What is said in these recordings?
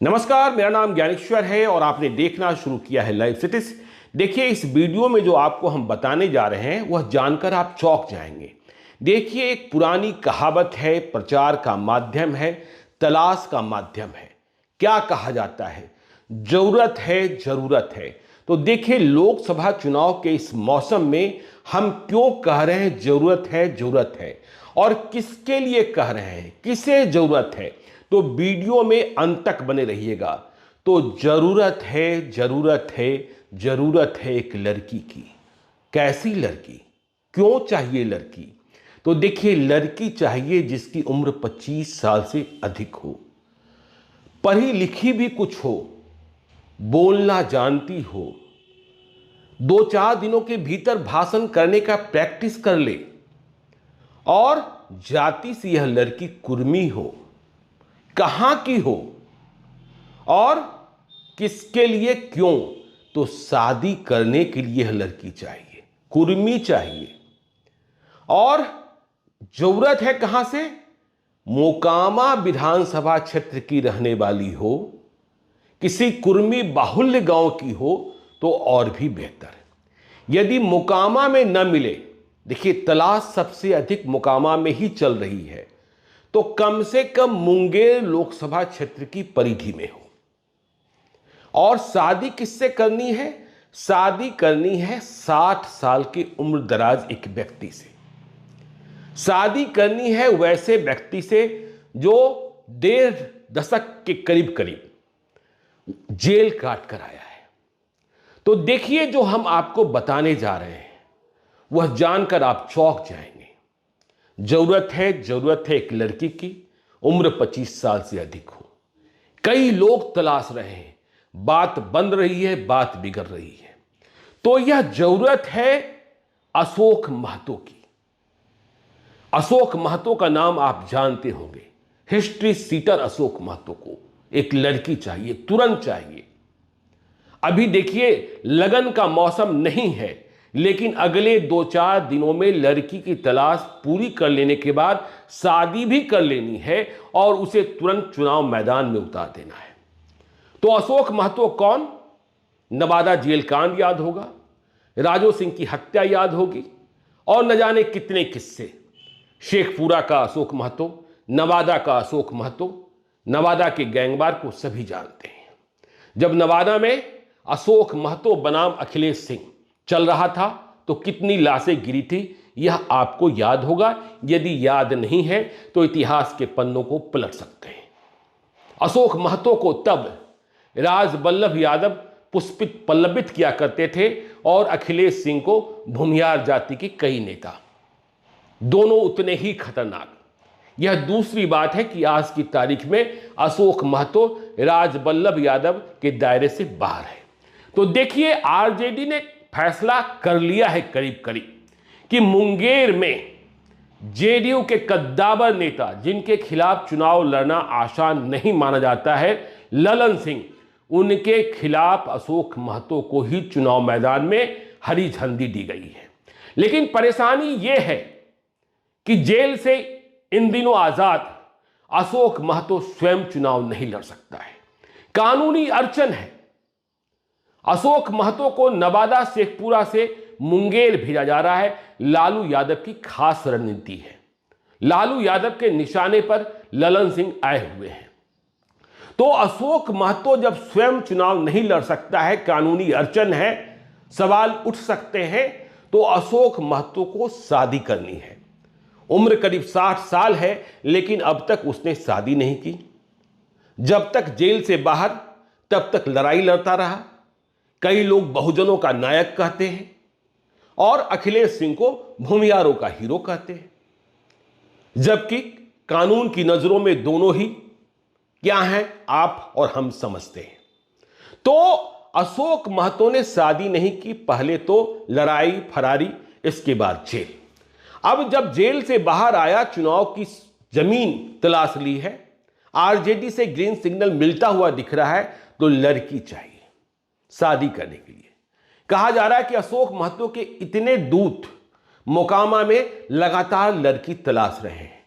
नमस्कार, मेरा नाम ज्ञानेश्वर है और आपने देखना शुरू किया है लाइव सिटीज। देखिए, इस वीडियो में जो आपको हम बताने जा रहे हैं वह जानकर आप चौंक जाएंगे। देखिए, एक पुरानी कहावत है, प्रचार का माध्यम है, तलाश का माध्यम है। क्या कहा जाता है? जरूरत है, जरूरत है। तो देखिए, लोकसभा चुनाव के इस मौसम में हम क्यों कह रहे हैं जरूरत है, जरूरत है, और किसके लिए कह रहे हैं, किसे जरूरत है, तो वीडियो में अंत तक बने रहिएगा। तो जरूरत है, जरूरत है, जरूरत है एक लड़की की। कैसी लड़की? क्यों चाहिए लड़की? तो देखिए, लड़की चाहिए जिसकी उम्र 25 साल से अधिक हो, पढ़ी लिखी भी कुछ हो, बोलना जानती हो, 2-4 दिनों के भीतर भाषण करने का प्रैक्टिस कर ले, और जाति से यह लड़की कुर्मी हो, कहां की हो और किसके लिए, क्यों? तो शादी करने के लिए यह लड़की चाहिए, कुर्मी चाहिए। और जरूरत है कहां से? मोकामा विधानसभा क्षेत्र की रहने वाली हो, किसी कुर्मी बाहुल्य गांव की हो तो और भी बेहतर है। यदि मोकामा में न मिले, देखिए तलाश सबसे अधिक मोकामा में ही चल रही है, तो कम से कम मुंगेर लोकसभा क्षेत्र की परिधि में हो। और शादी किससे करनी है? शादी करनी है 60 साल के उम्र दराज एक व्यक्ति से। शादी करनी है वैसे व्यक्ति से जो 1.5 दशक के करीब करीब जेल काट कर आया है। तो देखिए, जो हम आपको बताने जा रहे हैं वह जानकर आप चौंक जाएंगे। जरूरत है एक लड़की की, उम्र 25 साल से अधिक हो। कई लोग तलाश रहे हैं, बात बन रही है, बात बिगड़ रही है। तो यह जरूरत है अशोक महतो की। अशोक महतो का नाम आप जानते होंगे, हिस्ट्री सीटर अशोक महतो को एक लड़की चाहिए, तुरंत चाहिए। अभी देखिए, लगन का मौसम नहीं है, लेकिन अगले 2-4 दिनों में लड़की की तलाश पूरी कर लेने के बाद शादी भी कर लेनी है और उसे तुरंत चुनाव मैदान में उतार देना है। तो अशोक महतो कौन? नवादा जेल कांड याद होगा, राजो सिंह की हत्या याद होगी, और न जाने कितने किस्से। शेखपुरा का अशोक महतो, नवादा का अशोक महतो, नवादा के गैंगवार को सभी जानते हैं। जब नवादा में अशोक महतो बनाम अखिलेश सिंह चल रहा था तो कितनी लाशें गिरी थी, यह आपको याद होगा। यदि याद नहीं है तो इतिहास के पन्नों को पलट सकते हैं। अशोक महतो को तब राजबल्लभ यादव पुष्पित पल्लवित किया करते थे, और अखिलेश सिंह को भूमिहार जाति के कई नेता, दोनों उतने ही खतरनाक। यह दूसरी बात है कि आज की तारीख में अशोक महतो राजबल्लभ यादव के दायरे से बाहर है। तो देखिए, आरजेडी ने फैसला कर लिया है करीब करीब कि मुंगेर में जेडीयू के कद्दावर नेता, जिनके खिलाफ चुनाव लड़ना आसान नहीं माना जाता है, ललन सिंह, उनके खिलाफ अशोक महतो को ही चुनाव मैदान में हरी झंडी दी गई है। लेकिन परेशानी यह है कि जेल से इन दिनों आजाद अशोक महतो स्वयं चुनाव नहीं लड़ सकता है, कानूनी अड़चन है। अशोक महतो को नवादा शेखपुरा से मुंगेर भेजा जा रहा है। लालू यादव की खास रणनीति है। लालू यादव के निशाने पर ललन सिंह आए हुए हैं। तो अशोक महतो जब स्वयं चुनाव नहीं लड़ सकता है, कानूनी अड़चन है, सवाल उठ सकते हैं, तो अशोक महतो को शादी करनी है। उम्र करीब 60 साल है, लेकिन अब तक उसने शादी नहीं की। जब तक जेल से बाहर तब तक लड़ाई लड़ता रहा। कई लोग बहुजनों का नायक कहते हैं और अखिलेश सिंह को भूमिहारों का हीरो कहते हैं, जबकि कानून की नजरों में दोनों ही क्या हैं, आप और हम समझते हैं। तो अशोक महतो ने शादी नहीं की, पहले तो लड़ाई फरारी, इसके बाद जेल। अब जब जेल से बाहर आया, चुनाव की जमीन तलाश ली है, आरजेडी से ग्रीन सिग्नल मिलता हुआ दिख रहा है, तो लड़की चाहिए शादी करने के लिए। कहा जा रहा है कि अशोक महतो के इतने दूत मोकामा में लगातार लड़की तलाश रहे हैं।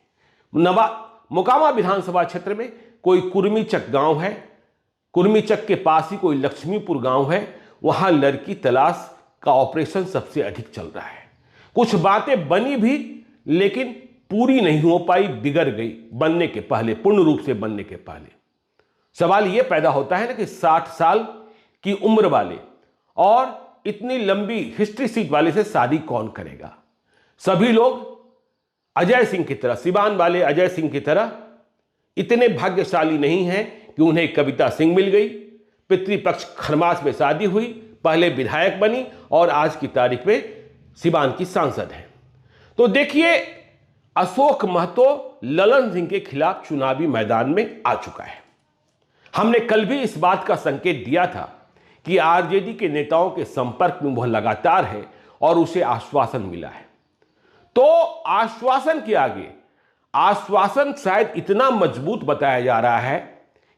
मोकामा विधानसभा क्षेत्र में कोई कुर्मी चक गांव है, कुर्मीचक के पास ही कोई लक्ष्मीपुर गांव है, वहां लड़की तलाश का ऑपरेशन सबसे अधिक चल रहा है। कुछ बातें बनी भी लेकिन पूरी नहीं हो पाई, बिगड़ गई बनने के पहले, पूर्ण रूप से बनने के पहले। सवाल यह पैदा होता है ना कि 60 साल की उम्र वाले और इतनी लंबी हिस्ट्री सीट वाले से शादी कौन करेगा। सभी लोग अजय सिंह की तरह, सिवान वाले अजय सिंह की तरह इतने भाग्यशाली नहीं हैं कि उन्हें कविता सिंह मिल गई, पितृपक्ष खरमास में शादी हुई, पहले विधायक बनी और आज की तारीख में सिवान की सांसद है। तो देखिए, अशोक महतो ललन सिंह के खिलाफ चुनावी मैदान में आ चुका है। हमने कल भी इस बात का संकेत दिया था कि आरजेडी के नेताओं के संपर्क में वह लगातार है और उसे आश्वासन मिला है। तो आश्वासन के आगे आश्वासन शायद इतना मजबूत बताया जा रहा है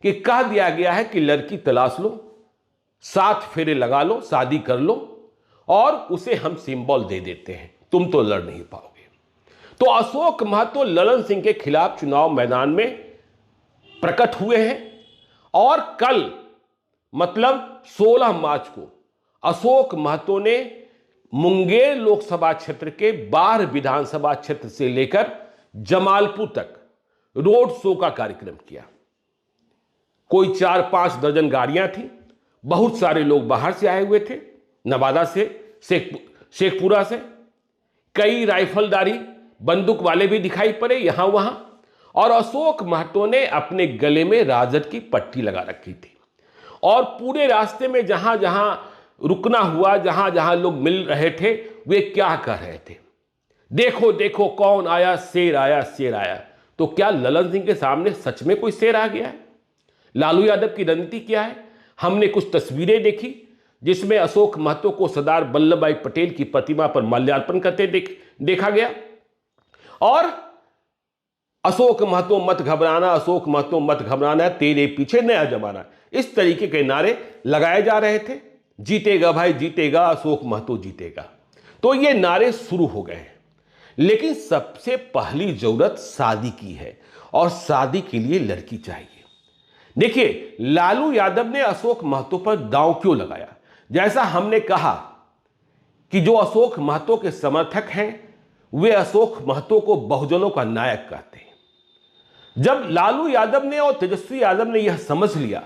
कि कह दिया गया है कि लड़की तलाश लो, 7 फेरे लगा लो, शादी कर लो और उसे हम सिंबल दे देते हैं, तुम तो लड़ नहीं पाओगे। तो अशोक महतो ललन सिंह के खिलाफ चुनाव मैदान में प्रकट हुए हैं और कल मतलब 16 मार्च को अशोक महतो ने मुंगेर लोकसभा क्षेत्र के 12 विधानसभा क्षेत्र से लेकर जमालपुर तक रोड शो का कार्यक्रम किया। कोई 4-5 दर्जन गाड़ियां थी, बहुत सारे लोग बाहर से आए हुए थे, नवादा से, शेखपुरा से, कई राइफलदारी बंदूक वाले भी दिखाई पड़े यहां वहां। और अशोक महतो ने अपने गले में राजद की पट्टी लगा रखी थी और पूरे रास्ते में जहां जहां रुकना हुआ, जहां जहां लोग मिल रहे थे, वे क्या कह रहे थे, देखो देखो कौन आया, शेर आया, शेर आया। तो क्या ललन सिंह के सामने सच में कोई शेर आ गया है? लालू यादव की रणनीति क्या है? हमने कुछ तस्वीरें देखी जिसमें अशोक महतो को सरदार वल्लभ भाई पटेल की प्रतिमा पर माल्यार्पण करते देखा गया और अशोक महतो मत घबराना, अशोक महतो मत घबराना, तेरे पीछे नया जमाना, इस तरीके के नारे लगाए जा रहे थे। जीतेगा भाई जीतेगा, अशोक महतो जीतेगा। तो ये नारे शुरू हो गए हैं। लेकिन सबसे पहली जरूरत शादी की है और शादी के लिए लड़की चाहिए। देखिए, लालू यादव ने अशोक महतो पर दांव क्यों लगाया? जैसा हमने कहा कि जो अशोक महतो के समर्थक हैं वे अशोक महतो को बहुजनों का नायक कहते हैं। जब लालू यादव ने और तेजस्वी यादव ने यह समझ लिया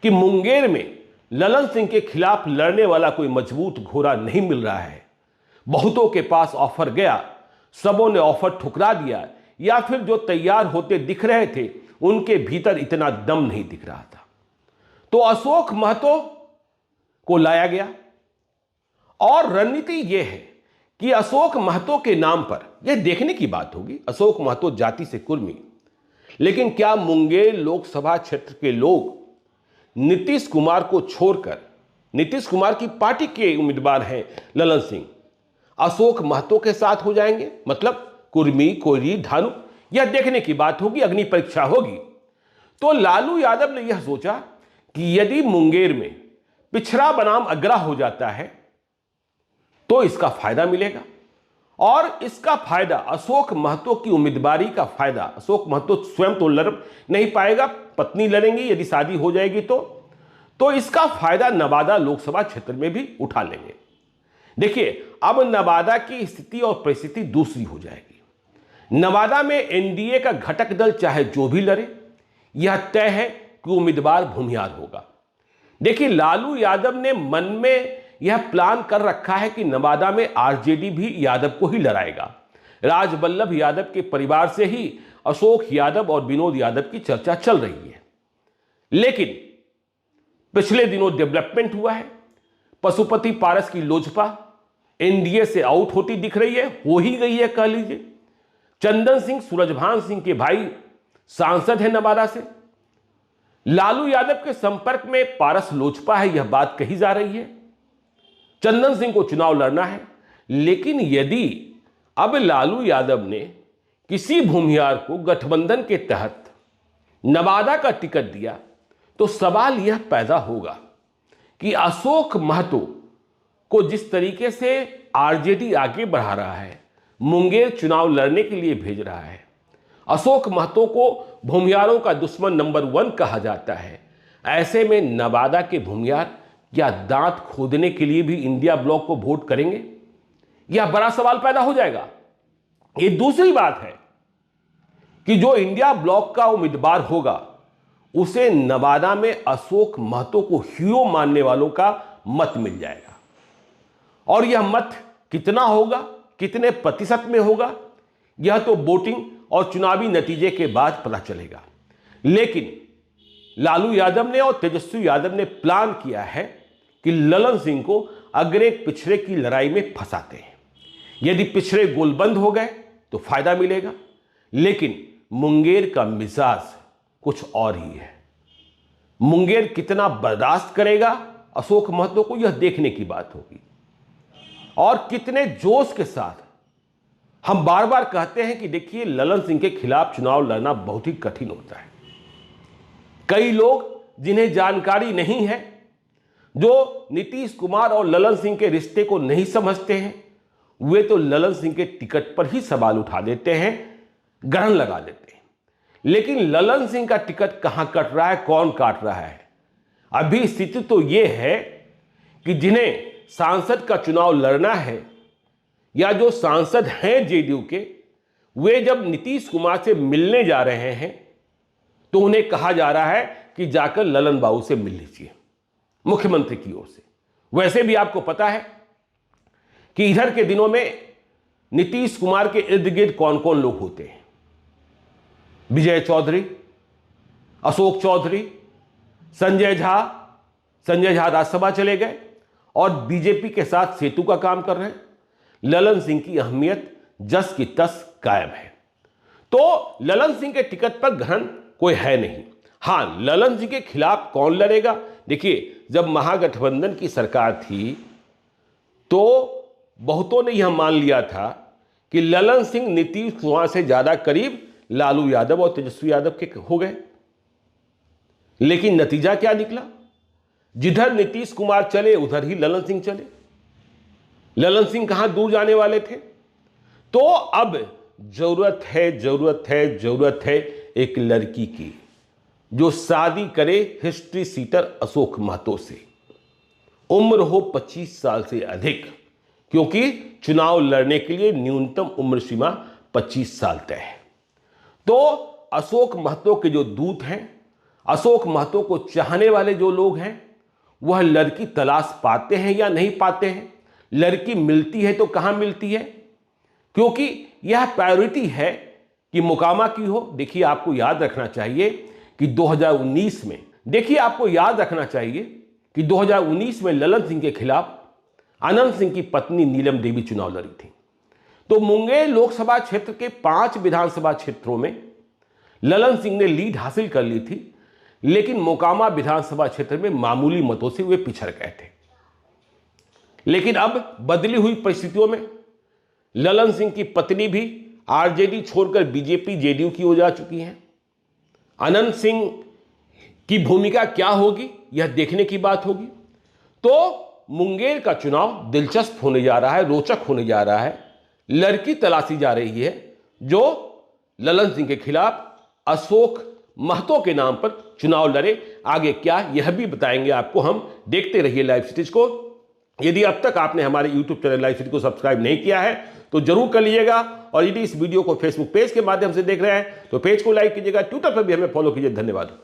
कि मुंगेर में ललन सिंह के खिलाफ लड़ने वाला कोई मजबूत घोड़ा नहीं मिल रहा है, बहुतों के पास ऑफर गया, सबों ने ऑफर ठुकरा दिया, या फिर जो तैयार होते दिख रहे थे उनके भीतर इतना दम नहीं दिख रहा था, तो अशोक महतो को लाया गया। और रणनीति यह है कि अशोक महतो के नाम पर, यह देखने की बात होगी, अशोक महतो जाति से कुर्मी, लेकिन क्या मुंगेर लोकसभा क्षेत्र के लोग नीतीश कुमार को छोड़कर, नीतीश कुमार की पार्टी के उम्मीदवार हैं ललन सिंह, अशोक महतो के साथ हो जाएंगे? मतलब कुर्मी, कोयरी, धानु, यह देखने की बात होगी, अग्नि परीक्षा होगी। तो लालू यादव ने यह सोचा कि यदि मुंगेर में पिछड़ा बनाम अग्रा हो जाता है तो इसका फायदा मिलेगा और इसका फायदा अशोक महतो की उम्मीदवारी का फायदा, अशोक महतो स्वयं तो लड़ नहीं पाएगा, पत्नी लड़ेंगी यदि शादी हो जाएगी तो इसका फायदा नवादा लोकसभा क्षेत्र में भी उठा लेंगे। देखिए, अब नवादा की स्थिति और परिस्थिति दूसरी हो जाएगी। नवादा में एनडीए का घटक दल चाहे जो भी लड़े, यह तय है कि उम्मीदवार भूमिहार होगा। देखिए, लालू यादव ने मन में यह प्लान कर रखा है कि नवादा में आरजेडी भी यादव को ही लड़ाएगा। राजवल्लभ यादव के परिवार से ही अशोक यादव और विनोद यादव की चर्चा चल रही है। लेकिन पिछले दिनों डेवलपमेंट हुआ है, पशुपति पारस की लोजपा एनडीए से आउट होती दिख रही है, हो ही गई है कह लीजिए। चंदन सिंह सूरजभान सिंह के भाई सांसद है नवादा से। लालू यादव के संपर्क में पारस लोजपा है, यह बात कही जा रही है। चंदन सिंह को चुनाव लड़ना है, लेकिन यदि अब लालू यादव ने किसी भूमिहार को गठबंधन के तहत नवादा का टिकट दिया तो सवाल यह पैदा होगा कि अशोक महतो को जिस तरीके से आरजेडी आगे बढ़ा रहा है, मुंगेर चुनाव लड़ने के लिए भेज रहा है, अशोक महतो को भूमिहारों का दुश्मन नंबर 1 कहा जाता है, ऐसे में नवादा के भूमियार क्या दांत खोदने के लिए भी इंडिया ब्लॉक को वोट करेंगे? यह बड़ा सवाल पैदा हो जाएगा। ये दूसरी बात है कि जो इंडिया ब्लॉक का उम्मीदवार होगा उसे नवादा में अशोक महतो को हीरो मानने वालों का मत मिल जाएगा। और यह मत कितना होगा, कितने प्रतिशत में होगा, यह तो वोटिंग और चुनावी नतीजे के बाद पता चलेगा। लेकिन लालू यादव ने और तेजस्वी यादव ने प्लान किया है कि ललन सिंह को अगले पिछड़े की लड़ाई में फंसाते हैं। यदि पिछड़े गोलबंद हो गए तो फायदा मिलेगा, लेकिन मुंगेर का मिजाज कुछ और ही है। मुंगेर कितना बर्दाश्त करेगा अशोक महतो को, यह देखने की बात होगी। और कितने जोश के साथ हम बार बार कहते हैं कि देखिए, ललन सिंह के खिलाफ चुनाव लड़ना बहुत ही कठिन होता है। कई लोग जिन्हें जानकारी नहीं है, जो नीतीश कुमार और ललन सिंह के रिश्ते को नहीं समझते हैं, वे तो ललन सिंह के टिकट पर ही सवाल उठा देते हैं, ग्रहण लगा देते हैं। लेकिन ललन सिंह का टिकट कहां कट रहा है, कौन काट रहा है? अभी स्थिति तो यह है कि जिन्हें सांसद का चुनाव लड़ना है या जो सांसद हैं जेडीयू के, वे जब नीतीश कुमार से मिलने जा रहे हैं तो उन्हें कहा जा रहा है कि जाकर ललन बाबू से मिल लीजिए मुख्यमंत्री की ओर से। वैसे भी आपको पता है कि इधर के दिनों में नीतीश कुमार के इर्द गिर्द कौन कौन लोग होते हैं। विजय चौधरी, अशोक चौधरी, संजय झा राज्यसभा चले गए और बीजेपी के साथ सेतु का काम कर रहे हैं। ललन सिंह की अहमियत जस की तस कायम है। तो ललन सिंह के टिकट पर ग्रहण कोई है नहीं। हां, ललन सिंह के खिलाफ कौन लड़ेगा? देखिए, जब महागठबंधन की सरकार थी तो बहुतों ने यह मान लिया था कि ललन सिंह नीतीश कुमार से ज्यादा करीब लालू यादव और तेजस्वी यादव के हो गए। लेकिन नतीजा क्या निकला? जिधर नीतीश कुमार चले उधर ही ललन सिंह चले। ललन सिंह कहां दूर जाने वाले थे? तो अब जरूरत है एक लड़की की जो शादी करे हिस्ट्री सीटर अशोक महतो से, उम्र हो 25 साल से अधिक, क्योंकि चुनाव लड़ने के लिए न्यूनतम उम्र सीमा 25 साल तय है। तो अशोक महतो के जो दूत हैं, अशोक महतो को चाहने वाले जो लोग हैं, वह लड़की तलाश पाते हैं या नहीं पाते हैं? लड़की मिलती है तो कहां मिलती है? क्योंकि यह प्रायोरिटी है कि मोकामा की हो। देखिए, आपको याद रखना चाहिए कि 2019 में ललन सिंह के खिलाफ अनंत सिंह की पत्नी नीलम देवी चुनाव लड़ी थी। तो मुंगेर लोकसभा क्षेत्र के 5 विधानसभा क्षेत्रों में ललन सिंह ने लीड हासिल कर ली थी, लेकिन मोकामा विधानसभा क्षेत्र में मामूली मतों से वे पिछड़ गए थे। लेकिन अब बदली हुई परिस्थितियों में ललन सिंह की पत्नी भी आरजेडी छोड़कर बीजेपी जेडीयू की हो जा चुकी हैं। अनंत सिंह की भूमिका क्या होगी, यह देखने की बात होगी। तो मुंगेर का चुनाव दिलचस्प होने जा रहा है, रोचक होने जा रहा है। लड़की तलाशी जा रही है जो ललन सिंह के खिलाफ अशोक महतो के नाम पर चुनाव लड़े। आगे क्या, यह भी बताएंगे आपको हम। देखते रहिए लाइव सिटीज को। यदि अब तक आपने हमारे YouTube चैनल लाइव सिटी को सब्सक्राइब नहीं किया है तो जरूर कर लीजिएगा। और यदि इस वीडियो को फेसबुक पेज के माध्यम से देख रहे हैं तो पेज को लाइक कीजिएगा, ट्विटर पर भी हमें फॉलो कीजिए। धन्यवाद।